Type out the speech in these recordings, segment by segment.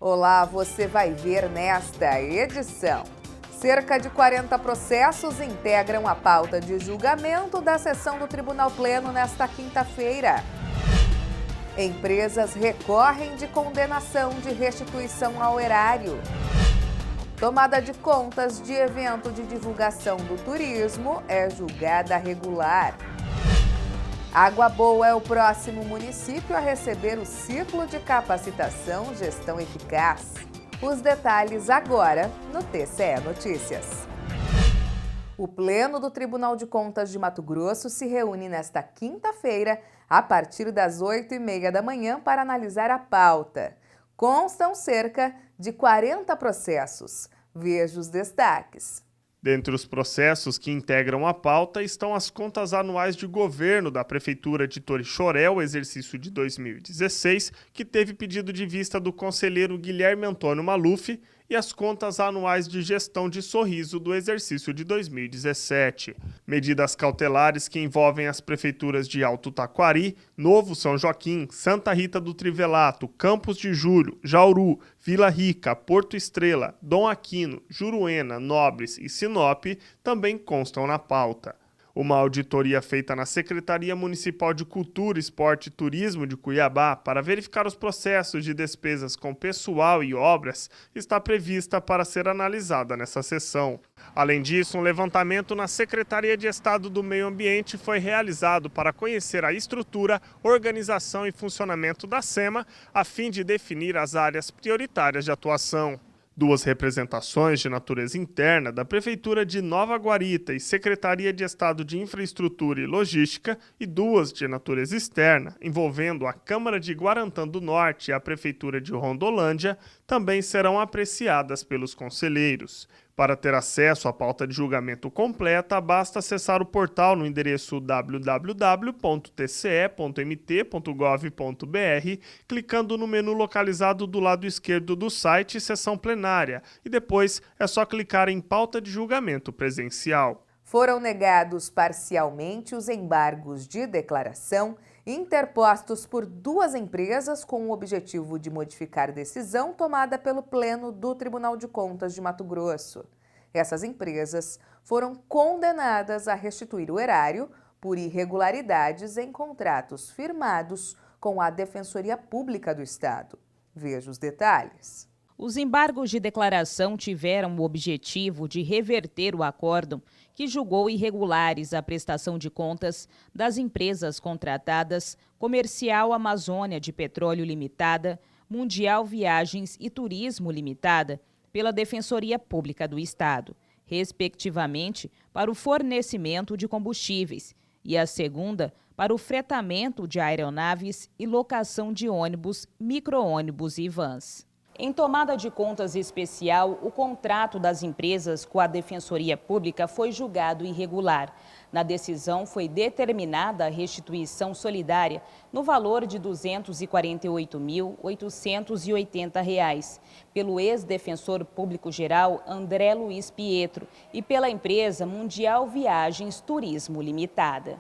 Olá, você vai ver nesta edição. Cerca de 40 processos integram a pauta de julgamento da sessão do Tribunal Pleno nesta quinta-feira. Empresas recorrem de condenação de restituição ao erário. Tomada de contas de evento de divulgação do turismo é julgada regular. Água Boa é o próximo município a receber o ciclo de capacitação Gestão Eficaz. Os detalhes agora no TCE Notícias. O Pleno do Tribunal de Contas de Mato Grosso se reúne nesta quinta-feira, a partir das 8h30 da manhã, para analisar a pauta. Constam cerca de 40 processos. Veja os destaques. Dentre os processos que integram a pauta estão as contas anuais de governo da Prefeitura de Torixoréu, exercício de 2016, que teve pedido de vista do conselheiro Guilherme Antônio Maluf, e as contas anuais de gestão de Sorriso do exercício de 2017. Medidas cautelares que envolvem as prefeituras de Alto Taquari, Novo São Joaquim, Santa Rita do Trivelato, Campos de Julho, Jauru, Vila Rica, Porto Estrela, Dom Aquino, Juruena, Nobres e Sinop também constam na pauta. Uma auditoria feita na Secretaria Municipal de Cultura, Esporte e Turismo de Cuiabá para verificar os processos de despesas com pessoal e obras está prevista para ser analisada nessa sessão. Além disso, um levantamento na Secretaria de Estado do Meio Ambiente foi realizado para conhecer a estrutura, organização e funcionamento da SEMA, a fim de definir as áreas prioritárias de atuação. Duas representações de natureza interna da Prefeitura de Nova Guarita e Secretaria de Estado de Infraestrutura e Logística e duas de natureza externa, envolvendo a Câmara de Guarantã do Norte e a Prefeitura de Rondolândia, também serão apreciadas pelos conselheiros. Para ter acesso à pauta de julgamento completa, basta acessar o portal no endereço www.tce.mt.gov.br, clicando no menu localizado do lado esquerdo do site Sessão Plenária, e depois é só clicar em Pauta de Julgamento Presencial. Foram negados parcialmente os embargos de declaração interpostos por duas empresas com o objetivo de modificar decisão tomada pelo Pleno do Tribunal de Contas de Mato Grosso. Essas empresas foram condenadas a restituir o erário por irregularidades em contratos firmados com a Defensoria Pública do Estado. Veja os detalhes. Os embargos de declaração tiveram o objetivo de reverter o acórdão que julgou irregulares a prestação de contas das empresas contratadas Comercial Amazônia de Petróleo Limitada, Mundial Viagens e Turismo Limitada, pela Defensoria Pública do Estado, respectivamente para o fornecimento de combustíveis, e a segunda para o fretamento de aeronaves e locação de ônibus, micro-ônibus e vans. Em tomada de contas especial, o contrato das empresas com a Defensoria Pública foi julgado irregular. Na decisão, foi determinada a restituição solidária no valor de R$ 248.880 pelo ex-defensor público-geral André Luiz Pietro e pela empresa Mundial Viagens Turismo Limitada.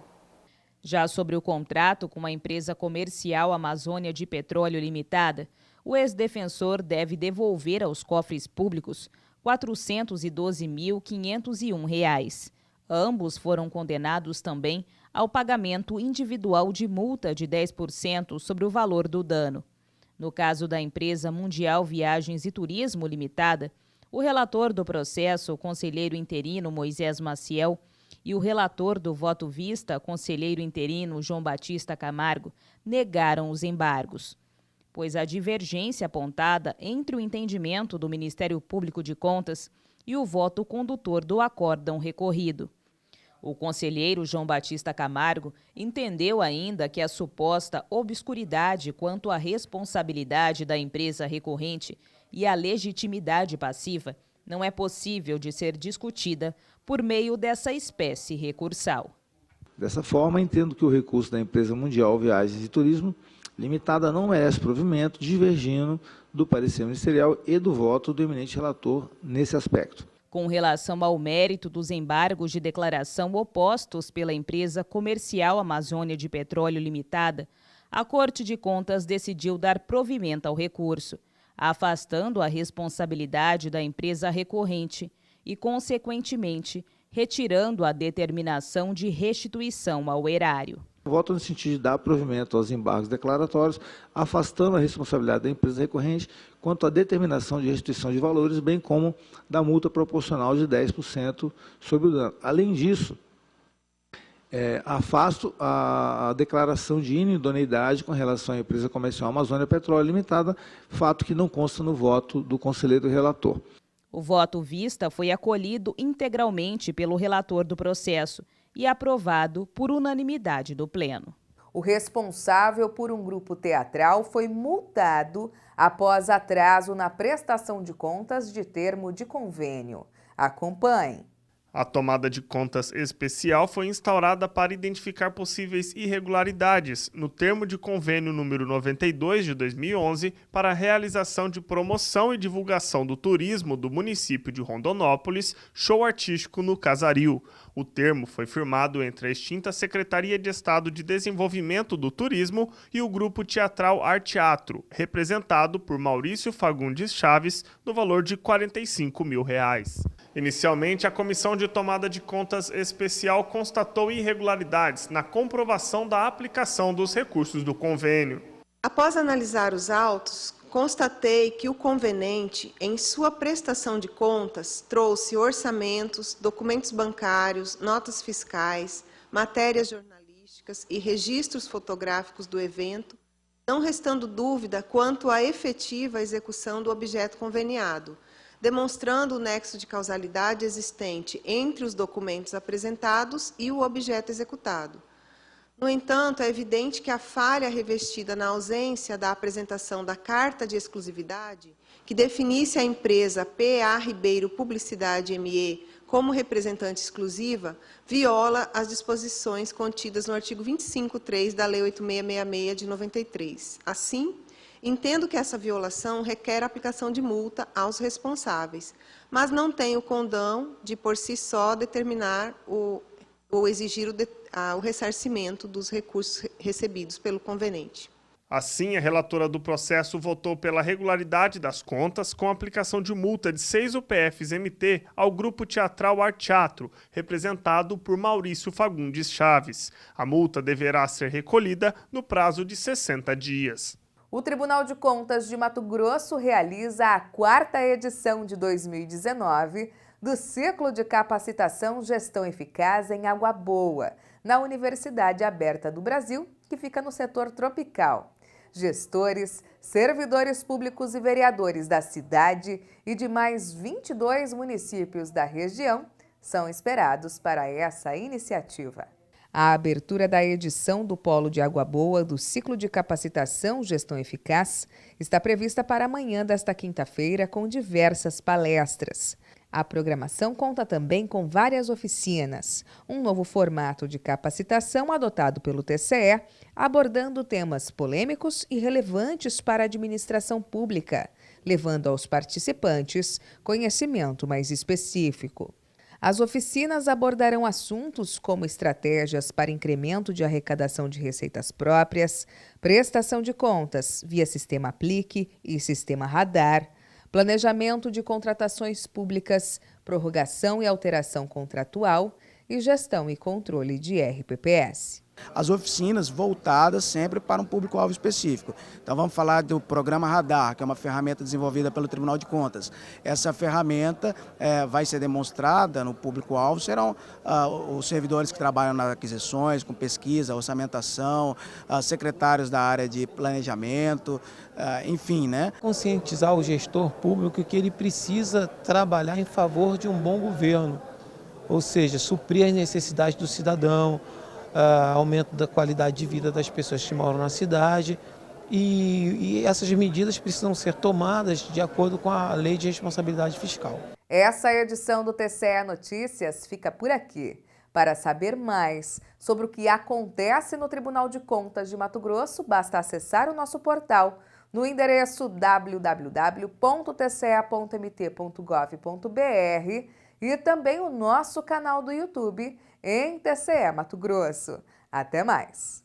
Já sobre o contrato com a empresa Comercial Amazônia de Petróleo Limitada, o ex-defensor deve devolver aos cofres públicos R$ 412.501. Ambos foram condenados também ao pagamento individual de multa de 10% sobre o valor do dano. No caso da empresa Mundial Viagens e Turismo Limitada, o relator do processo, o conselheiro interino Moisés Maciel, e o relator do voto vista, conselheiro interino João Batista Camargo, negaram os embargos, pois a divergência apontada entre o entendimento do Ministério Público de Contas e o voto condutor do acórdão recorrido. O conselheiro João Batista Camargo entendeu ainda que a suposta obscuridade quanto à responsabilidade da empresa recorrente e à legitimidade passiva não é possível de ser discutida por meio dessa espécie recursal. Dessa forma, entendo que o recurso da empresa Mundial Viagens e Turismo Limitada não merece provimento, divergindo do parecer ministerial e do voto do eminente relator nesse aspecto. Com relação ao mérito dos embargos de declaração opostos pela empresa Comercial Amazônia de Petróleo Limitada, a Corte de Contas decidiu dar provimento ao recurso. afastando a responsabilidade da empresa recorrente e, consequentemente, retirando a determinação de restituição ao erário. Voto no sentido de dar provimento aos embargos declaratórios, afastando a responsabilidade da empresa recorrente quanto à determinação de restituição de valores, bem como da multa proporcional de 10% sobre o dano. Além disso, afasto a declaração de inidoneidade com relação à empresa comercial Amazônia Petróleo Limitada, fato que não consta no voto do conselheiro relator. O voto vista foi acolhido integralmente pelo relator do processo e aprovado por unanimidade do Pleno. O responsável por um grupo teatral foi multado após atraso na prestação de contas de termo de convênio. Acompanhe. A tomada de contas especial foi instaurada para identificar possíveis irregularidades no termo de convênio número 92 de 2011 para a realização de promoção e divulgação do turismo do município de Rondonópolis, show artístico no Casaril. O termo foi firmado entre a extinta Secretaria de Estado de Desenvolvimento do Turismo e o grupo teatral Arteatro, representado por Maurício Fagundes Chaves, no valor de R$ 45 mil. Inicialmente, a Comissão de Tomada de Contas Especial constatou irregularidades na comprovação da aplicação dos recursos do convênio. Após analisar os autos, constatei que o convenente, em sua prestação de contas, trouxe orçamentos, documentos bancários, notas fiscais, matérias jornalísticas e registros fotográficos do evento, não restando dúvida quanto à efetiva execução do objeto conveniado, demonstrando o nexo de causalidade existente entre os documentos apresentados e o objeto executado. No entanto, é evidente que a falha revestida na ausência da apresentação da carta de exclusividade, que definisse a empresa PA Ribeiro Publicidade ME como representante exclusiva, viola as disposições contidas no artigo 25.3 da Lei 8666 de 93. Assim, entendo que essa violação requer a aplicação de multa aos responsáveis, mas não tem o condão de, por si só, determinar ou exigir o ressarcimento dos recursos recebidos pelo convenente. Assim, a relatora do processo votou pela regularidade das contas com a aplicação de multa de 6 UPFs-MT ao grupo teatral Arteatro, representado por Maurício Fagundes Chaves. A multa deverá ser recolhida no prazo de 60 dias. O Tribunal de Contas de Mato Grosso realiza a 4ª edição de 2019 do Ciclo de Capacitação Gestão Eficaz em Água Boa, na Universidade Aberta do Brasil, que fica no setor tropical. Gestores, servidores públicos e vereadores da cidade e de mais 22 municípios da região são esperados para essa iniciativa. A abertura da edição do Polo de Água Boa do Ciclo de Capacitação Gestão Eficaz está prevista para amanhã desta quinta-feira com diversas palestras. A programação conta também com várias oficinas, um novo formato de capacitação adotado pelo TCE, abordando temas polêmicos e relevantes para a administração pública, levando aos participantes conhecimento mais específico. As oficinas abordarão assuntos como estratégias para incremento de arrecadação de receitas próprias, prestação de contas via Sistema Aplique e Sistema Radar, planejamento de contratações públicas, prorrogação e alteração contratual e gestão e controle de RPPS. As oficinas voltadas sempre para um público-alvo específico. Então vamos falar do programa Radar, que é uma ferramenta desenvolvida pelo Tribunal de Contas. Essa ferramenta vai ser demonstrada no público-alvo, serão os servidores que trabalham nas aquisições, com pesquisa, orçamentação, secretários da área de planejamento, enfim, né? Conscientizar o gestor público que ele precisa trabalhar em favor de um bom governo, ou seja, suprir as necessidades do cidadão, aumento da qualidade de vida das pessoas que moram na cidade e essas medidas precisam ser tomadas de acordo com a Lei de Responsabilidade Fiscal. Essa edição do TCE Notícias fica por aqui. Para saber mais sobre o que acontece no Tribunal de Contas de Mato Grosso, basta acessar o nosso portal no endereço www.tce.mt.gov.br e também o nosso canal do YouTube em TCE Mato Grosso. Até mais!